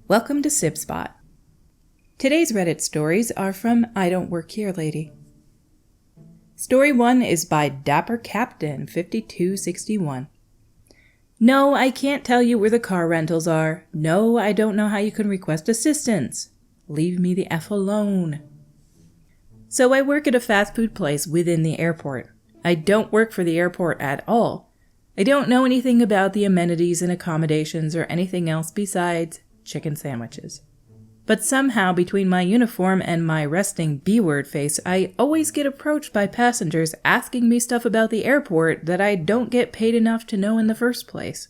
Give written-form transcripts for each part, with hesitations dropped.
Welcome to Sib Spot. Today's Reddit stories are from IDon'tWorkHereLady. Story 1 is by Dapper Captain 5261. No, I can't tell you where the car rentals are. No, I don't know how you can request assistance. Leave me the F alone. So I work at a fast food place within the airport. I don't work for the airport at all. I don't know anything about the amenities and accommodations or anything else besides chicken sandwiches. But somehow between my uniform and my resting B-word face, I always get approached by passengers asking me stuff about the airport that I don't get paid enough to know in the first place.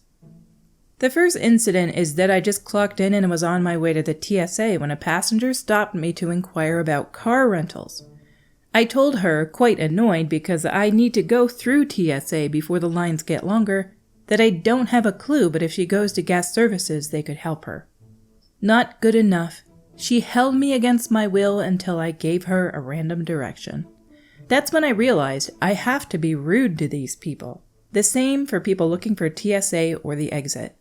The first incident is that I just clocked in and was on my way to the TSA when a passenger stopped me to inquire about car rentals. I told her, quite annoyed because I need to go through TSA before the lines get longer, that I don't have a clue, but if she goes to guest services, they could help her. Not good enough. She held me against my will until I gave her a random direction. That's when I realized I have to be rude to these people. The same for people looking for TSA or the exit.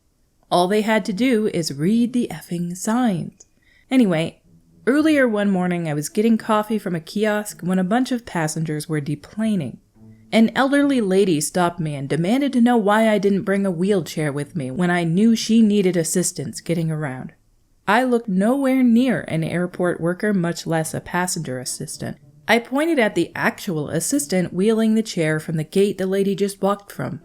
All they had to do is read the effing signs. Anyway, earlier one morning I was getting coffee from a kiosk when a bunch of passengers were deplaning. An elderly lady stopped me and demanded to know why I didn't bring a wheelchair with me when I knew she needed assistance getting around. I looked nowhere near an airport worker, much less a passenger assistant. I pointed at the actual assistant wheeling the chair from the gate the lady just walked from.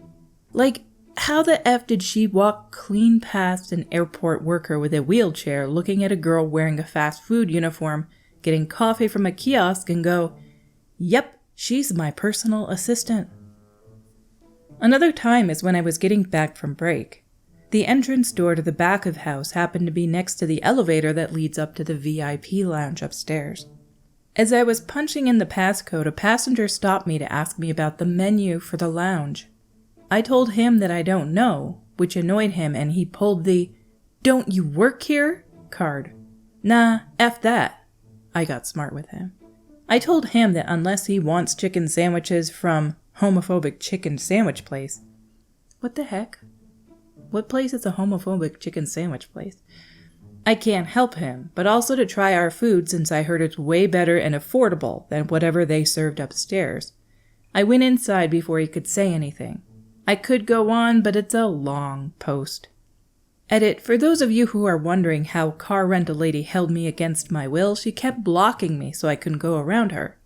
Like, how the F did she walk clean past an airport worker with a wheelchair looking at a girl wearing a fast food uniform, getting coffee from a kiosk and go, "Yep, she's my personal assistant." Another time is when I was getting back from break. The entrance door to the back of house happened to be next to the elevator that leads up to the VIP lounge upstairs. As I was punching in the passcode, a passenger stopped me to ask me about the menu for the lounge. I told him that I don't know, which annoyed him, and he pulled the "Don't you work here?" card. Nah, F that. I got smart with him. I told him that unless he wants chicken sandwiches from homophobic chicken sandwich place. What the heck? What place is a homophobic chicken sandwich place? I can't help him, but also to try our food since I heard it's way better and affordable than whatever they served upstairs. I went inside before he could say anything. I could go on, but it's a long post. Edit, for those of you who are wondering how car rental lady held me against my will, she kept blocking me so I couldn't go around her.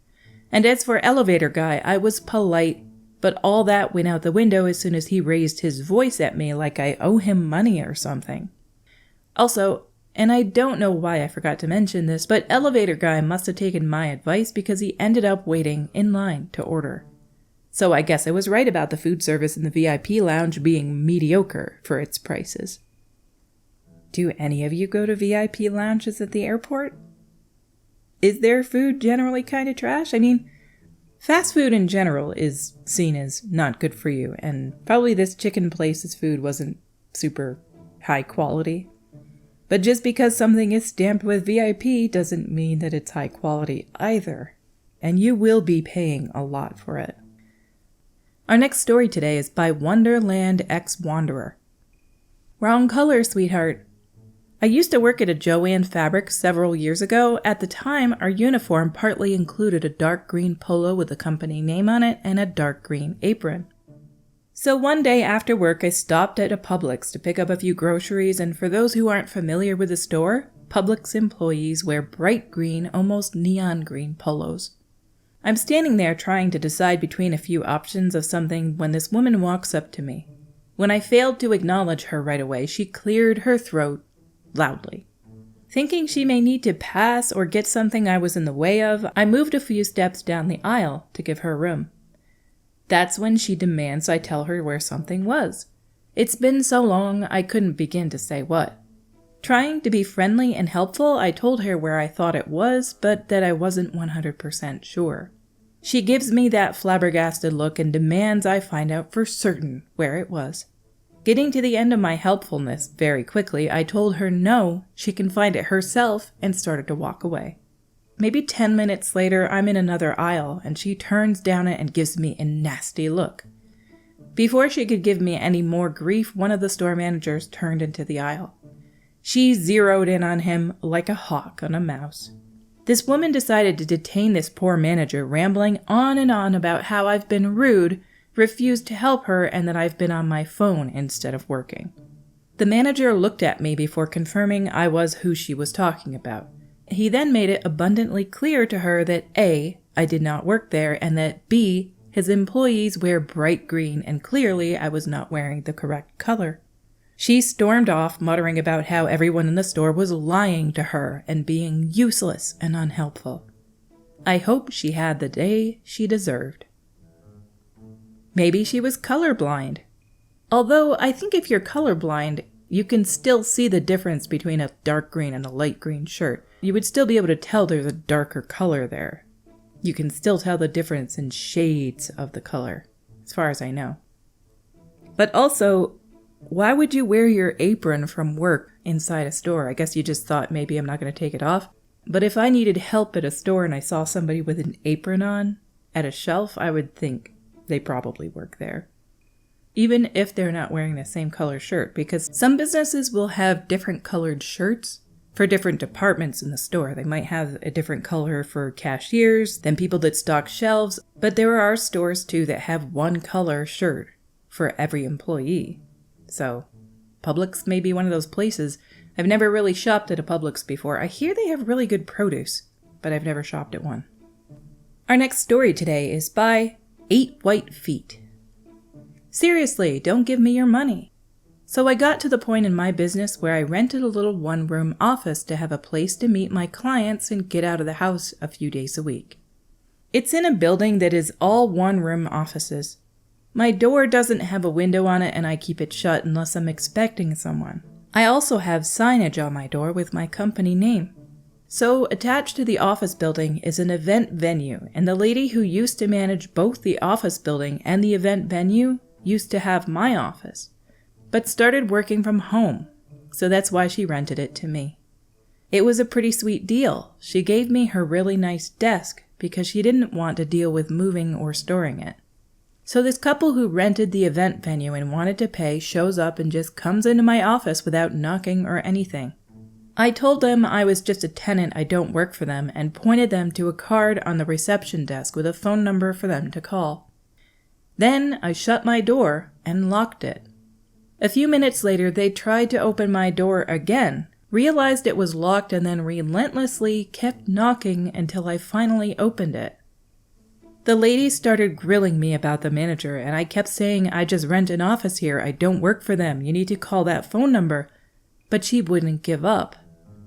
And as for elevator guy, I was polite, but all that went out the window as soon as he raised his voice at me like I owe him money or something. Also, and I don't know why I forgot to mention this, but elevator guy must have taken my advice because he ended up waiting in line to order. So I guess I was right about the food service in the VIP lounge being mediocre for its prices. Do any of you go to VIP lounges at the airport? Is their food generally kind of trash? I mean, fast food in general is seen as not good for you, and probably this chicken place's food wasn't super high quality. But just because something is stamped with VIP doesn't mean that it's high quality either, and you will be paying a lot for it. Our next story today is by Wonderland X Wanderer. Wrong color, sweetheart. I used to work at a Joann Fabric several years ago. At the time, our uniform partly included a dark green polo with the company name on it and a dark green apron. So one day after work, I stopped at a Publix to pick up a few groceries, and for those who aren't familiar with the store, Publix employees wear bright green, almost neon green polos. I'm standing there trying to decide between a few options of something when this woman walks up to me. When I failed to acknowledge her right away, she cleared her throat loudly. Thinking she may need to pass or get something I was in the way of, I moved a few steps down the aisle to give her room. That's when she demands I tell her where something was. It's been so long I couldn't begin to say what. Trying to be friendly and helpful, I told her where I thought it was, but that I wasn't 100% sure. She gives me that flabbergasted look and demands I find out for certain where it was. Getting to the end of my helpfulness very quickly, I told her no, she can find it herself, and started to walk away. Maybe 10 minutes later, I'm in another aisle, and she turns down it and gives me a nasty look. Before she could give me any more grief, one of the store managers turned into the aisle. She zeroed in on him like a hawk on a mouse. This woman decided to detain this poor manager, rambling on and on about how I've been rude, refused to help her, and that I've been on my phone instead of working. The manager looked at me before confirming I was who she was talking about. He then made it abundantly clear to her that A, I did not work there, and that B, his employees wear bright green, and clearly I was not wearing the correct color. She stormed off, muttering about how everyone in the store was lying to her and being useless and unhelpful. I hope she had the day she deserved. Maybe she was colorblind. Although I think if you're colorblind, you can still see the difference between a dark green and a light green shirt. You would still be able to tell there's a darker color there. You can still tell the difference in shades of the color, as far as I know. But also, why would you wear your apron from work inside a store? I guess you just thought maybe I'm not going to take it off. But if I needed help at a store and I saw somebody with an apron on at a shelf, I would think they probably work there. Even if they're not wearing the same color shirt, because some businesses will have different colored shirts for different departments in the store. They might have a different color for cashiers than people that stock shelves, but there are stores too that have one color shirt for every employee. So, Publix may be one of those places. I've never really shopped at a Publix before. I hear they have really good produce, but I've never shopped at one. Our next story today is by 8 White Feet. Seriously, don't give me your money. So I got to the point in my business where I rented a little one-room office to have a place to meet my clients and get out of the house a few days a week. It's in a building that is all one-room offices. My door doesn't have a window on it and I keep it shut unless I'm expecting someone. I also have signage on my door with my company name. So attached to the office building is an event venue, and the lady who used to manage both the office building and the event venue used to have my office, but started working from home, so that's why she rented it to me. It was a pretty sweet deal. She gave me her really nice desk because she didn't want to deal with moving or storing it. So this couple who rented the event venue and wanted to pay shows up and just comes into my office without knocking or anything. I told them I was just a tenant, I don't work for them, and pointed them to a card on the reception desk with a phone number for them to call. Then I shut my door and locked it. A few minutes later, they tried to open my door again, realized it was locked, and then relentlessly kept knocking until I finally opened it. The lady started grilling me about the manager, and I kept saying I just rent an office here, I don't work for them, you need to call that phone number. But she wouldn't give up.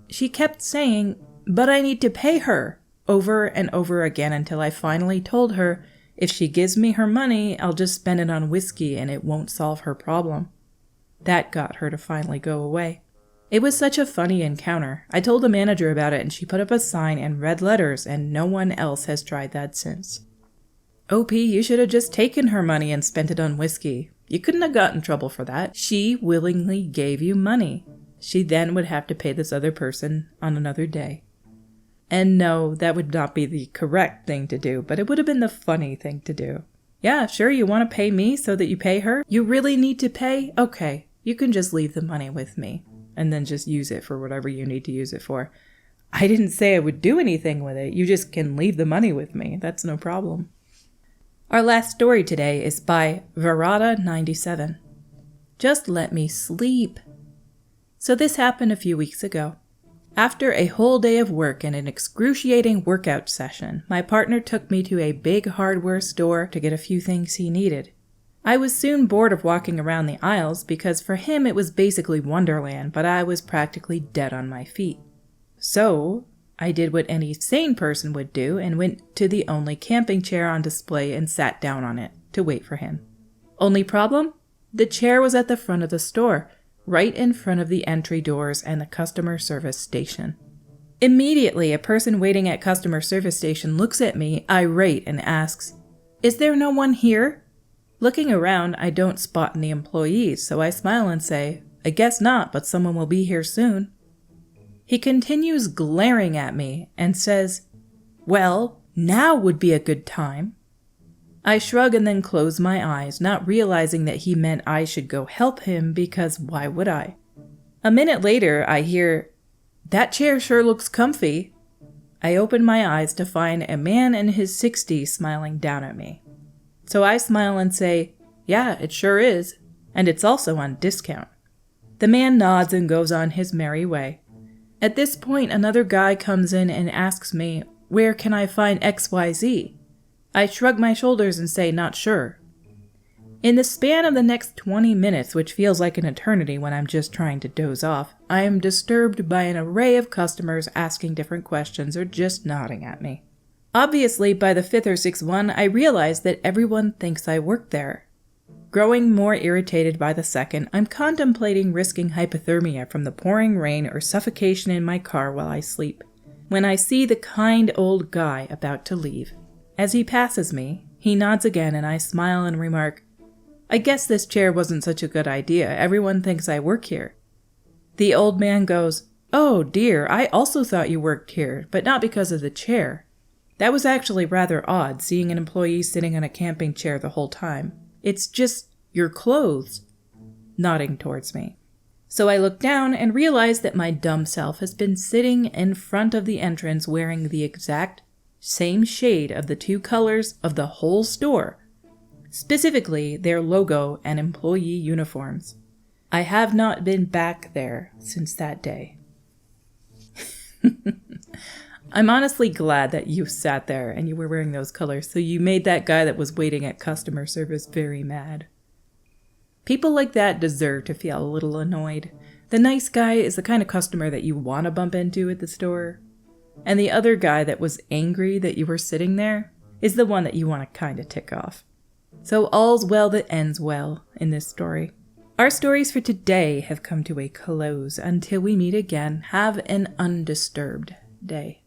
She kept saying, but I need to pay her, over and over again until I finally told her if she gives me her money, I'll just spend it on whiskey and it won't solve her problem. That got her to finally go away. It was such a funny encounter. I told the manager about it and she put up a sign in red letters, and no one else has tried that since. OP, you should have just taken her money and spent it on whiskey. You couldn't have gotten in trouble for that. She willingly gave you money. She then would have to pay this other person on another day. And no, that would not be the correct thing to do, but it would have been the funny thing to do. Yeah, sure, you want to pay me so that you pay her? You really need to pay? Okay, you can just leave the money with me, and then just use it for whatever you need to use it for. I didn't say I would do anything with it. You just can leave the money with me. That's no problem. Our last story today is by Verada97. Just let me sleep. So this happened a few weeks ago. After a whole day of work and an excruciating workout session, my partner took me to a big hardware store to get a few things he needed. I was soon bored of walking around the aisles because for him it was basically Wonderland, but I was practically dead on my feet. So I did what any sane person would do and went to the only camping chair on display and sat down on it to wait for him. Only problem? The chair was at the front of the store, right in front of the entry doors and the customer service station. Immediately, a person waiting at customer service station looks at me, irate, and asks, "Is there no one here?" Looking around, I don't spot any employees, so I smile and say, "I guess not, but someone will be here soon." He continues glaring at me and says, "Well, now would be a good time." I shrug and then close my eyes, not realizing that he meant I should go help him because why would I? A minute later, I hear, "That chair sure looks comfy." I open my eyes to find a man in his 60s smiling down at me. So I smile and say, "Yeah, it sure is. And it's also on discount." The man nods and goes on his merry way. At this point, another guy comes in and asks me, "Where can I find XYZ?" I shrug my shoulders and say, "Not sure." In the span of the next 20 minutes, which feels like an eternity when I'm just trying to doze off, I am disturbed by an array of customers asking different questions or just nodding at me. Obviously, by the 5th or 6th one, I realize that everyone thinks I work there. Growing more irritated by the second, I'm contemplating risking hypothermia from the pouring rain or suffocation in my car while I sleep, when I see the kind old guy about to leave. As he passes me, he nods again and I smile and remark, "I guess this chair wasn't such a good idea. Everyone thinks I work here." The old man goes, "Oh dear, I also thought you worked here, but not because of the chair. That was actually rather odd, seeing an employee sitting on a camping chair the whole time. It's just your clothes," nodding towards me. So I look down and realize that my dumb self has been sitting in front of the entrance wearing the exact same shade of the 2 colors of the whole store, specifically their logo and employee uniforms. I have not been back there since that day. I'm honestly glad that you sat there and you were wearing those colors, so you made that guy that was waiting at customer service very mad. People like that deserve to feel a little annoyed. The nice guy is the kind of customer that you want to bump into at the store. And the other guy that was angry that you were sitting there is the one that you want to kind of tick off. So all's well that ends well in this story. Our stories for today have come to a close. Until we meet again, have an undisturbed day.